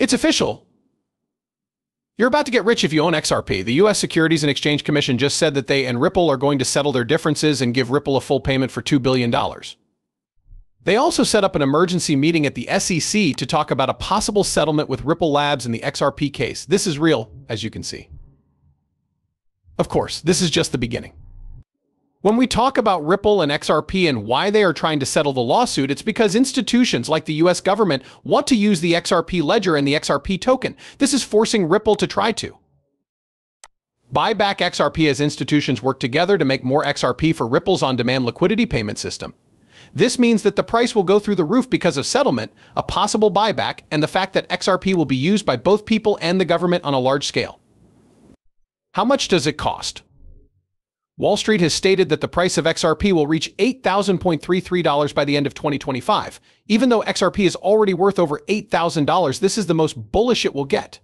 It's official. You're about to get rich if you own XRP. The U.S. Securities and Exchange Commission just said that they and Ripple are going to settle their differences and give Ripple a full payment for $2 billion. They also set up an emergency meeting at the SEC to talk about a possible settlement with Ripple Labs in the XRP case. This is real, as you can see. Of course, this is just the beginning. When we talk about Ripple and XRP and why they are trying to settle the lawsuit, it's because institutions like the US government want to use the XRP ledger and the XRP token. This is forcing Ripple to try to buy back XRP as institutions work together to make more XRP for Ripple's on-demand liquidity payment system. This means that the price will go through the roof because of settlement, a possible buyback, and the fact that XRP will be used by both people and the government on a large scale. How much does it cost? Wall Street has stated that the price of XRP will reach $8,033 by the end of 2025. Even though XRP is already worth over $8,000, this is the most bullish it will get.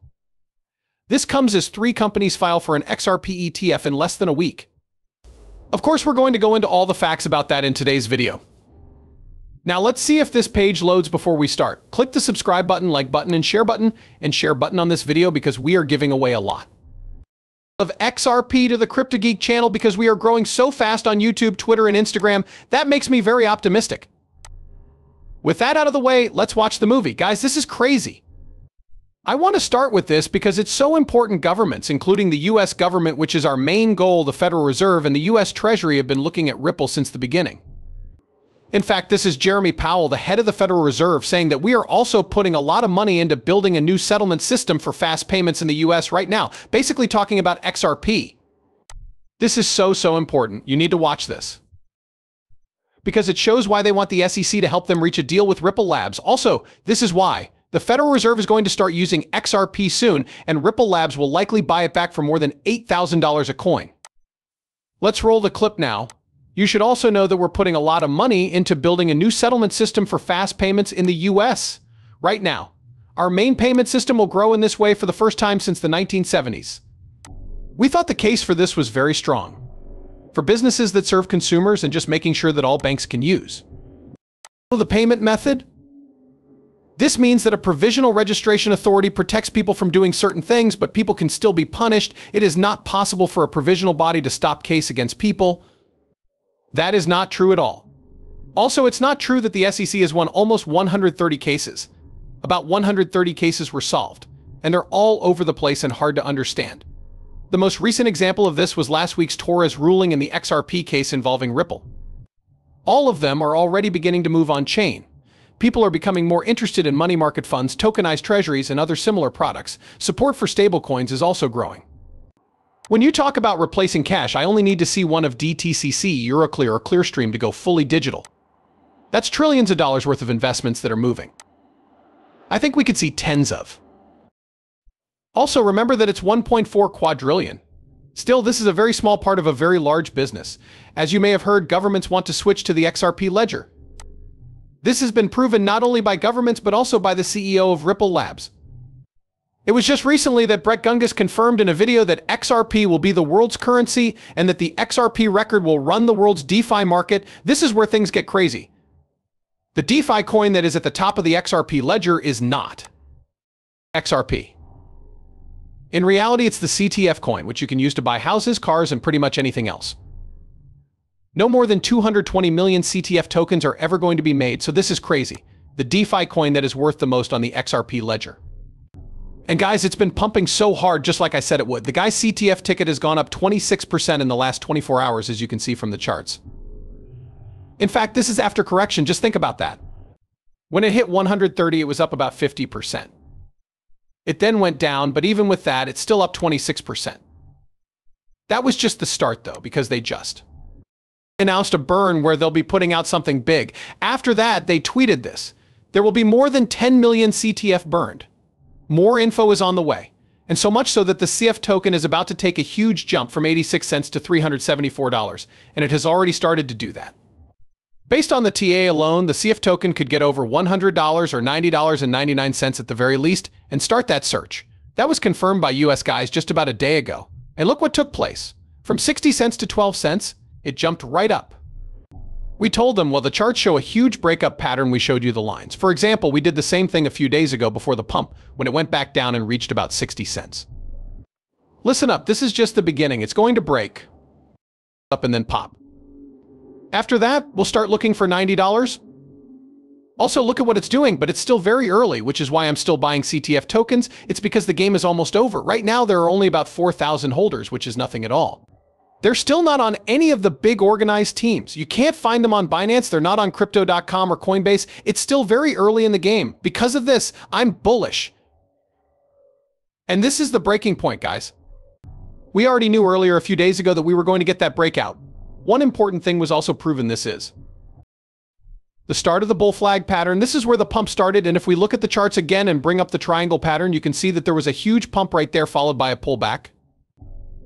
This comes as 3 companies file for an XRP ETF in less than a week. Of course, we're going to go into all the facts about that in today's video. Now let's see if this page loads before we start. Click the subscribe button, like button, and share button on this video because we are giving away a lot of XRP to the Crypto Geek channel because we are growing so fast on YouTube, Twitter, and Instagram. That makes me very optimistic. With that out of the way, let's watch the movie. Guys, this is crazy. I want to start with this because it's so important. Governments, including the US government, which is our main goal, the Federal Reserve, and the US Treasury have been looking at Ripple since the beginning. In fact, this is Jeremy Powell, the head of the Federal Reserve, saying that we are also putting a lot of money into building a new settlement system for fast payments in the US right now, basically talking about XRP. This is so important. You need to watch this, because it shows why they want the SEC to help them reach a deal with Ripple Labs. Also, this is why the Federal Reserve is going to start using XRP soon, and Ripple Labs will likely buy it back for more than $8,000 a coin. Let's roll the clip now. You should also know that we're putting a lot of money into building a new settlement system for fast payments in the US. Right now, our main payment system will grow in this way for the first time since the 1970s. We thought the case for this was very strong, for businesses that serve consumers and just making sure that all banks can use the payment method. This means that a provisional registration authority protects people from doing certain things, but people can still be punished. It is not possible for a provisional body to stop case against people. That is not true at all. Also, it's not true that the SEC has won almost 130 cases. About 130 cases were solved, and they're all over the place and hard to understand. The most recent example of this was last week's Torres ruling in the XRP case involving Ripple. All of them are already beginning to move on chain. People are becoming more interested in money market funds, tokenized treasuries, and other similar products. Support for stablecoins is also growing. When you talk about replacing cash, I only need to see one of DTCC, Euroclear, or Clearstream to go fully digital. That's trillions of dollars worth of investments that are moving. I think we could see tens of. Also, remember that it's 1.4 quadrillion. Still, this is a very small part of a very large business. As you may have heard, governments want to switch to the XRP ledger. This has been proven not only by governments but also by the CEO of Ripple Labs. It was just recently that Brett Gungus confirmed in a video that XRP will be the world's currency and that the XRP record will run the world's DeFi market. This is where things get crazy. The DeFi coin that is at the top of the XRP ledger is not XRP. In reality, it's the CTF coin, which you can use to buy houses, cars, and pretty much anything else. No more than 220 million CTF tokens are ever going to be made, so this is crazy. The DeFi coin that is worth the most on the XRP ledger. And guys, it's been pumping so hard, just like I said it would. The guy's CTF ticket has gone up 26% in the last 24 hours, as you can see from the charts. In fact, this is after correction. Just think about that. When it hit 130, it was up about 50%. It then went down, but even with that, it's still up 26%. That was just the start, though, because they just announced a burn where they'll be putting out something big. After that, they tweeted this. There will be more than 10 million CTF burned. More info is on the way, and so much so that the CF token is about to take a huge jump from 86 cents to $374, and it has already started to do that. Based on the TA alone, the CF token could get over $100 or $90.99 at the very least and start that search. That was confirmed by US guys just about a day ago. And look what took place. From 60 cents to 12 cents, it jumped right up. We told them, well, the charts show a huge breakup pattern. We showed you the lines. For example, we did the same thing a few days ago before the pump, when it went back down and reached about 60 cents. Listen up, this is just the beginning. It's going to break up and then pop. After that, we'll start looking for $90. Also, look at what it's doing, but it's still very early, which is why I'm still buying CTF tokens. It's because the game is almost over. Right now, there are only about 4,000 holders, which is nothing at all. They're still not on any of the big organized teams. You can't find them on Binance. They're not on crypto.com or Coinbase. It's still very early in the game. Because of this, I'm bullish. And this is the breaking point, guys. We already knew earlier a few days ago that we were going to get that breakout. One important thing was also proven. This is the start of the bull flag pattern. This is where the pump started. And if we look at the charts again and bring up the triangle pattern, you can see that there was a huge pump right there followed by a pullback.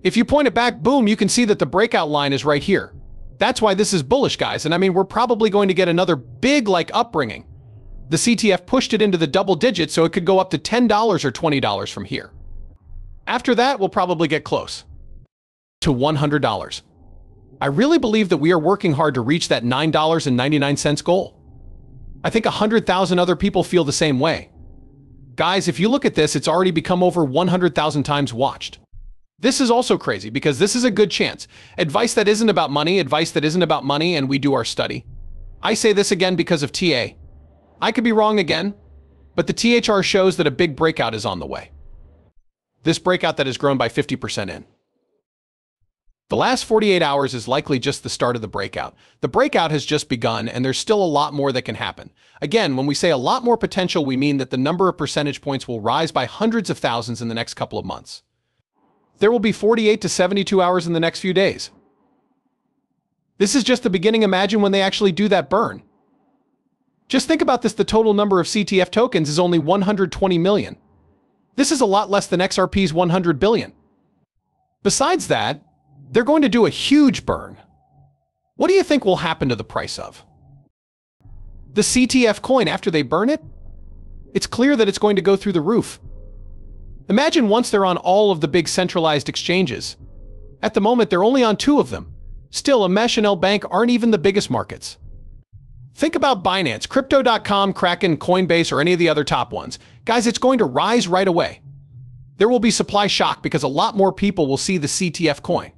If you point it back, boom, you can see that the breakout line is right here. That's why this is bullish, guys. And I mean, we're probably going to get another big, upbringing. The CTF pushed it into the double digits, so it could go up to $10 or $20 from here. After that, we'll probably get close to $100. I really believe that we are working hard to reach that $9.99 goal. I think 100,000 other people feel the same way. Guys, if you look at this, it's already become over 100,000 times watched. This is also crazy because this is a good chance. Advice that isn't about money, and we do our study. I say this again because of TA. I could be wrong again, but the THR shows that a big breakout is on the way. This breakout that has grown by 50% in. The last 48 hours is likely just the start of the breakout. The breakout has just begun, and there's still a lot more that can happen. Again, when we say a lot more potential, we mean that the number of percentage points will rise by hundreds of thousands in the next couple of months. There will be 48 to 72 hours in the next few days. This is just the beginning. Imagine when they actually do that burn. Just think about this. The total number of CTF tokens is only 120 million. This is a lot less than XRP's 100 billion. Besides that, they're going to do a huge burn. What do you think will happen to the price of the CTF coin after they burn it? It's clear that it's going to go through the roof. Imagine once they're on all of the big centralized exchanges. At the moment, they're only on 2 of them. Still, Amesh and L-Bank aren't even the biggest markets. Think about Binance, Crypto.com, Kraken, Coinbase, or any of the other top ones. Guys, it's going to rise right away. There will be supply shock because a lot more people will see the CTF coin.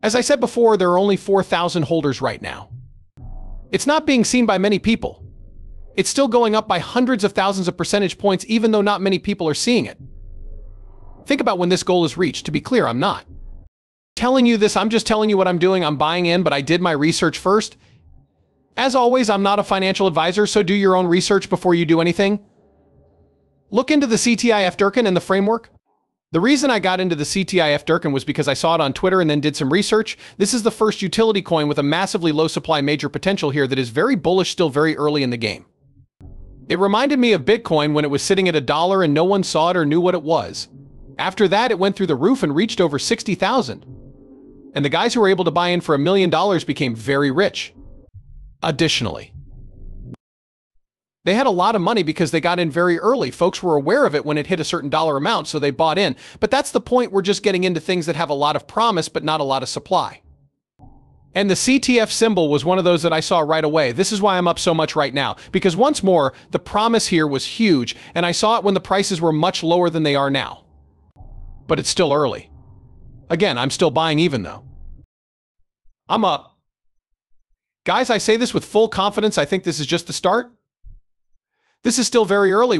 As I said before, there are only 4,000 holders right now. It's not being seen by many people. It's still going up by hundreds of thousands of percentage points, even though not many people are seeing it. Think about when this goal is reached. To be clear, I'm not telling you this. I'm just telling you what I'm doing. I'm buying in, but I did my research first. As always, I'm not a financial advisor, so do your own research before you do anything. Look into the CTIF Durkin and the framework. The reason I got into the CTIF Durkin was because I saw it on Twitter and then did some research. This is the first utility coin with a massively low supply major potential here that is very bullish, still very early in the game. It reminded me of Bitcoin when it was sitting at $1 and no one saw it or knew what it was. After that, it went through the roof and reached over 60,000. And the guys who were able to buy in for $1 million became very rich. Additionally, they had a lot of money because they got in very early. Folks were aware of it when it hit a certain dollar amount, so they bought in. But that's the point. We're just getting into things that have a lot of promise, but not a lot of supply. And the CTF symbol was one of those that I saw right away. This is why I'm up so much right now, because once more, the promise here was huge, and I saw it when the prices were much lower than they are now. But it's still early. Again, I'm still buying even though I'm up. Guys, I say this with full confidence. I think this is just the start. This is still very early.